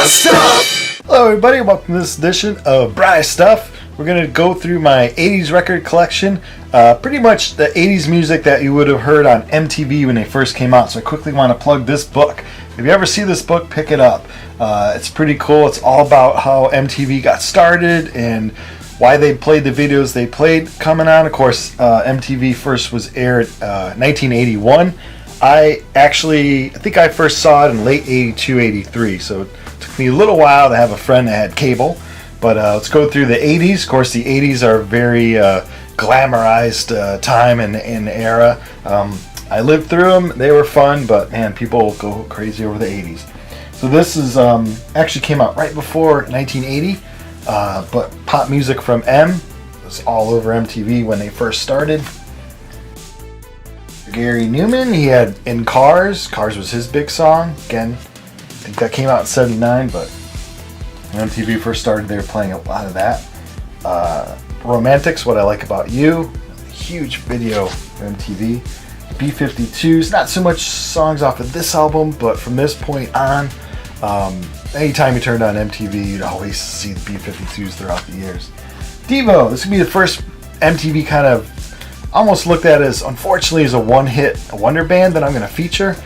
Stuff! Hello everybody, welcome to this edition of Bry Stuff. We're going to go through my 80s record collection. Pretty much the 80s music that you would have heard on MTV when they first came out. So I quickly want to plug this book. If you ever see this book, pick it up. It's pretty cool. It's all about how MTV got started and why they played the videos they played coming on. Of course, MTV first was aired 1981. I think I first saw it in late 82, 83. So it took me a little while to have a friend that had cable. But let's go through the 80s. Of course, the 80s are a very glamorized time and era. I lived through them. They were fun, but man, people go crazy over the 80s. So this is actually came out right before 1980. But pop music from M was all over MTV when they first started. Gary Newman, he had In Cars. Cars was his big song. Again, I think that came out in 79, but when MTV first started, they were playing a lot of that. Romantics, What I Like About You, huge video for MTV. B-52s, not so much songs off of this album, but from this point on, anytime you turned on MTV, you'd always see the B-52s throughout the years. Devo, this would be the first MTV kind of almost looked at as, unfortunately, as a one-hit wonder band that I'm going to feature.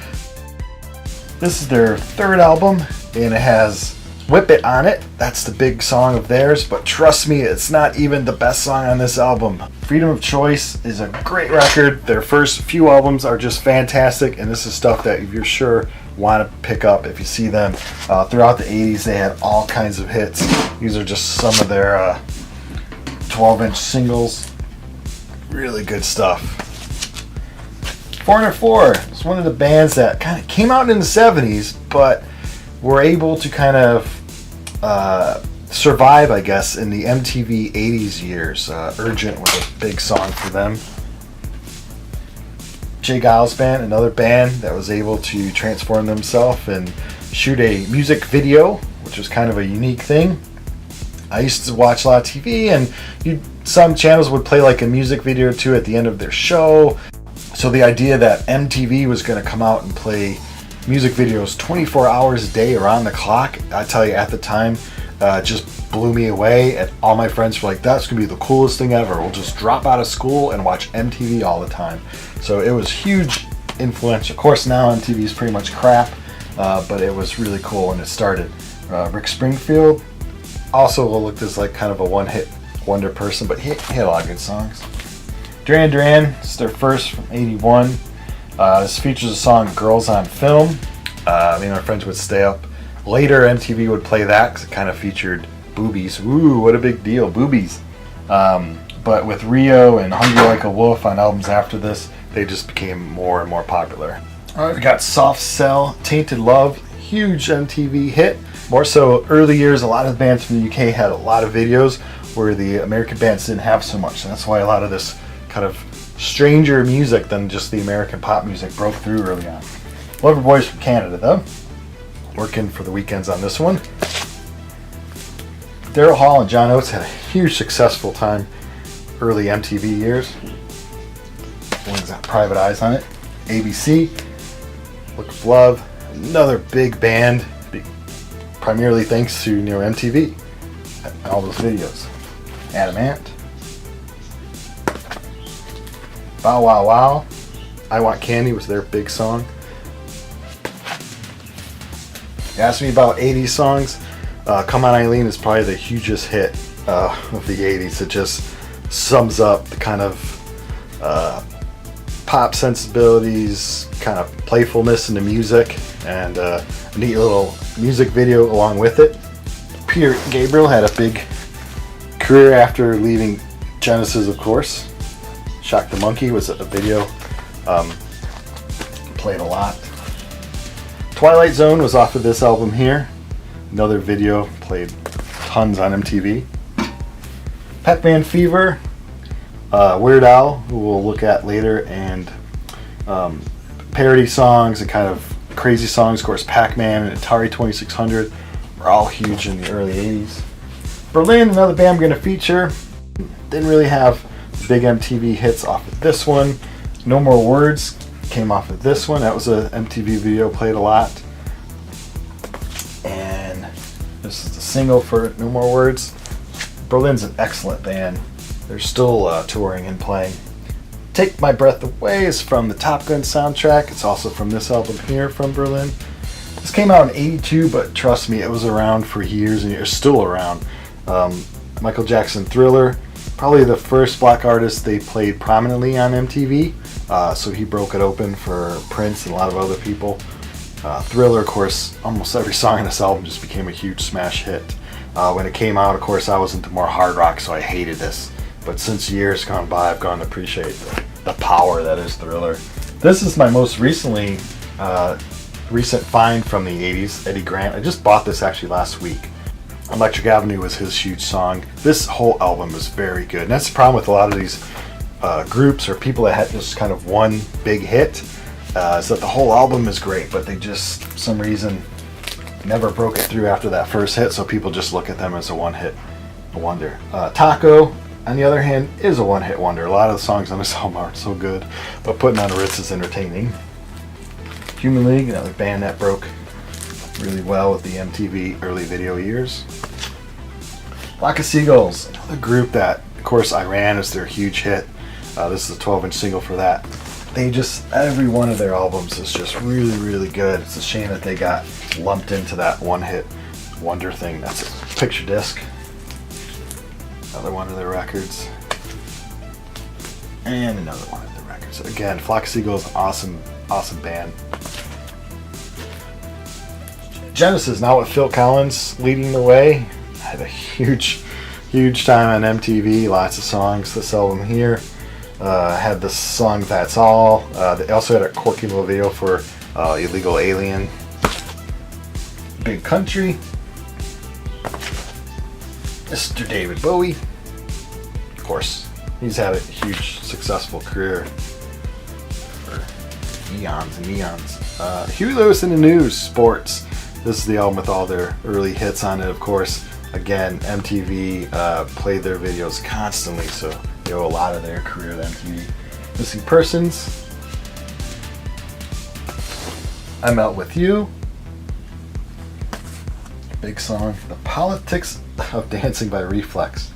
This is their third album, and it has Whip It on it. That's the big song of theirs, but trust me, it's not even the best song on this album. Freedom of Choice is a great record. Their first few albums are just fantastic, and this is stuff that you're sure want to pick up if you see them. Throughout the 80s, they had all kinds of hits. These are just some of their 12-inch singles. Really good stuff. 404 is one of the bands that kind of came out in the 70s, but were able to kind of survive, I guess, in the MTV 80s years. Urgent was a big song for them. Jay Giles Band, another band that was able to transform themselves and shoot a music video, which was kind of a unique thing. I used to watch a lot of TV, and some channels would play like a music video or two at the end of their show. So the idea that MTV was going to come out and play music videos 24 hours a day around the clock, I tell you, at the time, just blew me away. And all my friends were like, that's going to be the coolest thing ever. We'll just drop out of school and watch MTV all the time. So it was huge influence. Of course, now MTV is pretty much crap, but it was really cool when it started. Rick Springfield also looked as like kind of a one-hit wonder person, but he had a lot of good songs. Duran Duran, it's their first from 81. This features a song Girls on Film. Me and my friends would stay up later. MTV would play that because it kind of featured boobies. Ooh, what a big deal, boobies. But with Rio and Hungry Like a Wolf on albums after this, they just became more and more popular. Alright, we got Soft Cell, Tainted Love, huge MTV hit. More so early years, a lot of bands from the UK had a lot of videos where the American bands didn't have so much. And that's why a lot of this kind of stranger music than just the American pop music broke through early on. Loverboys from Canada, though. Working for the weekends on this one. Daryl Hall and John Oates had a huge successful time early MTV years. One's got Private Eyes on it. ABC, Look of Love, another big band, primarily thanks to MTV and all those videos. Adamant, Bow Wow Wow, I Want Candy was their big song. You asked me about 80s songs. Come On Eileen is probably the hugest hit of the 80s. It just sums up the kind of pop sensibilities, kind of playfulness in the music, and a neat little music video along with it. Peter Gabriel had a big career after leaving Genesis, of course. Shock the Monkey was a video, played a lot. Twilight Zone was off of this album here. Another video, played tons on MTV. Pac-Man Fever, Weird Al, who we'll look at later, and parody songs and kind of crazy songs. Of course, Pac-Man and Atari 2600 were all huge in the early 80s. Berlin, another band I'm going to feature. Didn't really have big MTV hits off of this one. No More Words came off of this one. That was a MTV video, played a lot. And This is the single for No More Words. Berlin's an excellent band. They're still touring and playing. Take My Breath Away is from the Top Gun soundtrack. It's also from this album here from Berlin. This came out in '82, but trust me, it was around for years and years, still around. Michael Jackson Thriller, probably the first black artist they played prominently on MTV, so he broke it open for Prince and a lot of other people. Thriller, of course, almost every song on this album just became a huge smash hit. When it came out, of course, I was into more hard rock, so I hated this. But since years gone by, I've gone to appreciate the power that is Thriller. This is my most recent find from the 80s, Eddie Grant. I just bought this actually last week. Electric Avenue was his huge song. This whole album is very good. And that's the problem with a lot of these groups or people that had just kind of one big hit, is that the whole album is great, but they just, for some reason, never broke it through after that first hit, so people just look at them as a one-hit wonder. Taco, on the other hand, is a one-hit wonder. A lot of the songs on this album aren't so good, but Putting on a Ritz is entertaining. Human League, another band that broke really well with the MTV early video years. Flock of Seagulls, another group that, of course, Iran is their huge hit. This is a 12-inch single for that. They just, every one of their albums is just really, really good. It's a shame that they got lumped into that one-hit wonder thing. That's a picture disc. Another one of their records. And another one of their records. Again, Flock of Seagulls, awesome band. Genesis, now with Phil Collins leading the way. Had a huge time on MTV. Lots of songs. This album here had the song That's All. They also had a quirky little video for Illegal Alien. Big Country. Mr. David Bowie. Of course, he's had a huge successful career for eons and eons. Huey Lewis in the News, Sports. This is the album with all their early hits on it, of course. Again, MTV played their videos constantly, so they owe a lot of their career to MTV. Missing Persons. I'm Out With You. Big song. The Politics of Dancing by Reflex.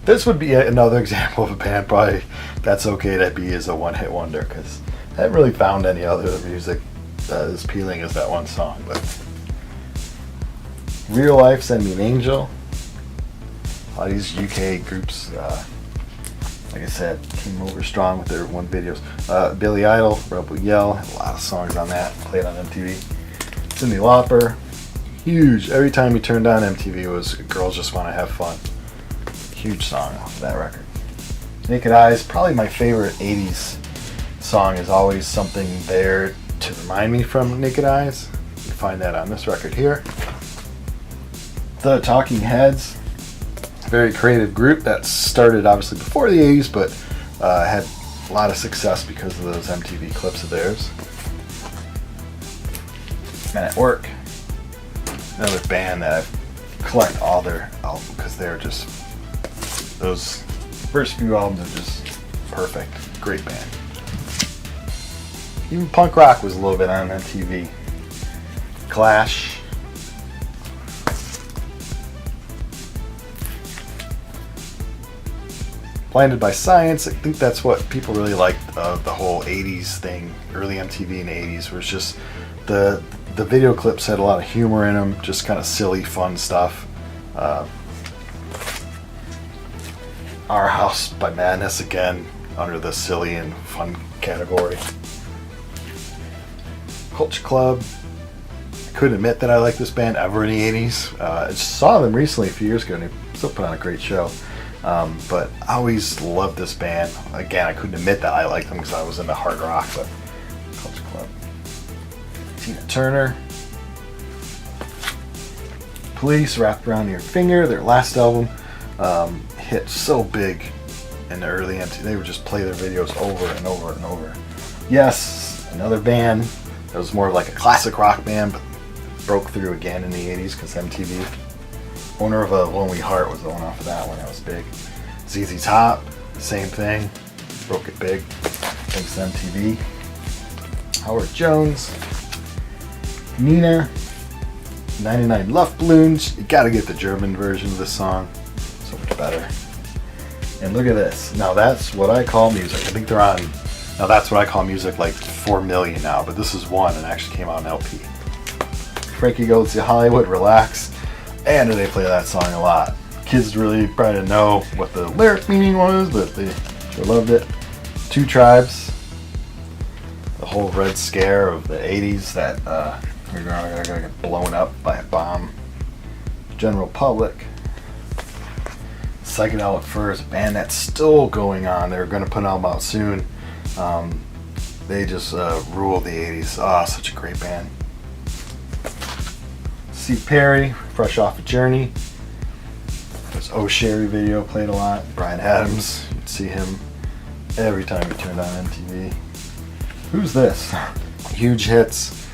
This would be another example of a band probably that's okay to be as a one-hit wonder, because I haven't really found any other music as appealing as that one song. But Real Life, Send Me an Angel. A lot of these UK groups, like I said, came over strong with their one videos. Billy Idol, Rebel Yell, had a lot of songs on that, played on MTV. Cyndi Lauper, huge. Every time you turned on MTV, it was Girls Just Want to Have Fun. Huge song off of that record. Naked Eyes, probably my favorite 80s song, is Always Something There to Remind Me from Naked Eyes. You can find that on this record here. The Talking Heads, very creative group that started obviously before the 80s, but had a lot of success because of those MTV clips of theirs. Men at Work, another band that I collect all their albums because they're just, those first few albums are just perfect. Great band. Even punk rock was a little bit on MTV. Clash. Blinded by Science. I think that's what people really liked of the whole 80s thing, early MTV in the 80s, was just the video clips had a lot of humor in them, just kind of silly, fun stuff. Our House by Madness, again, under the silly and fun category. Culture Club. I couldn't admit that I liked this band ever in the 80s. I just saw them recently a few years ago, and they still put on a great show. But I always loved this band. Again, I couldn't admit that I liked them because I was into hard rock, but Culture Club. Tina Turner. Police, Wrapped Around Your Finger, their last album, hit so big in the early MTV. They would just play their videos over and over and over. Yes, another band that was more like a classic rock band, but broke through again in the 80s because MTV. Owner of a Lonely Heart was the one off of that one that was big. ZZ Top, same thing, broke it big thanks to MTV. Howard Jones, Nina, 99 Luftballons. You gotta get the German version of this song. So much better. And look at this. Now that's what I call music. I think they're on, now that's what I call music, like 4 million now, but this is one and actually came out on LP. Frankie Goes to Hollywood, Relax. And they play that song a lot. Kids really probably didn't know what the lyric meaning was, but they sure loved it. Two Tribes. The whole Red Scare of the 80s that we're gonna get blown up by a bomb. General Public. Psychedelic Furs, a band that's still going on. They're going to put an album out soon. They just rule the 80s. Ah, such a great band. Steve Perry, fresh off a Journey. This Oh Sherry video played a lot. Bryan Adams, you'd see him every time you turned on MTV. Who's this? Huge hits.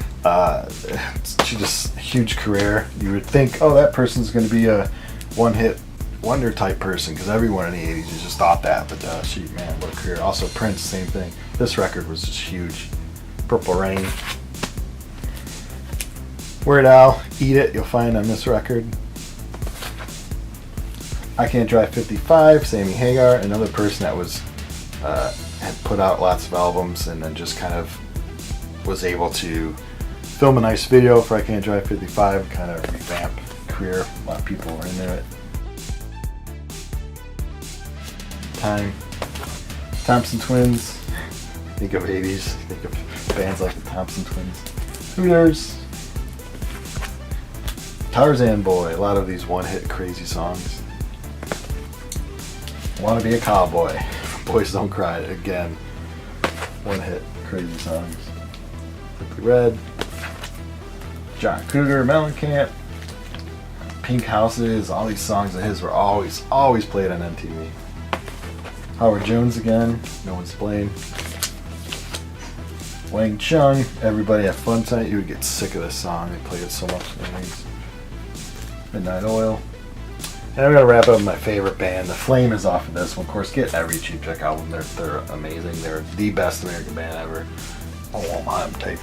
She just huge career. You would think, oh, that person's going to be a one-hit wonder type person, because everyone in the 80s just thought that, but she, man, what a career. Also Prince, same thing. This record was just huge. Purple Rain. Weird Al, Eat It, you'll find on this record. I Can't Drive 55, Sammy Hagar, another person that was had put out lots of albums and then just kind of was able to film a nice video for I Can't Drive 55, kind of revamp career. A lot of people were into it. Time. Thompson Twins. Think of 80s. Think of bands like the Thompson Twins. Hooters. Tarzan Boy. A lot of these one-hit crazy songs. Wanna Be a Cowboy. Boys Don't Cry. Again, one-hit crazy songs. Simply Red. John Cougar. Mellencamp. Pink Houses. All these songs of his were always played on MTV. Howard Jones again, No One's to Blame. Wang Chung, Everybody Have Fun Tonight. You would get sick of this song. They played it so much. Midnight Oil. And I'm going to wrap up with my favorite band. The Flame is off of this one. Of course, get every Cheap Trick album. They're amazing. They're the best American band ever. I want my tape.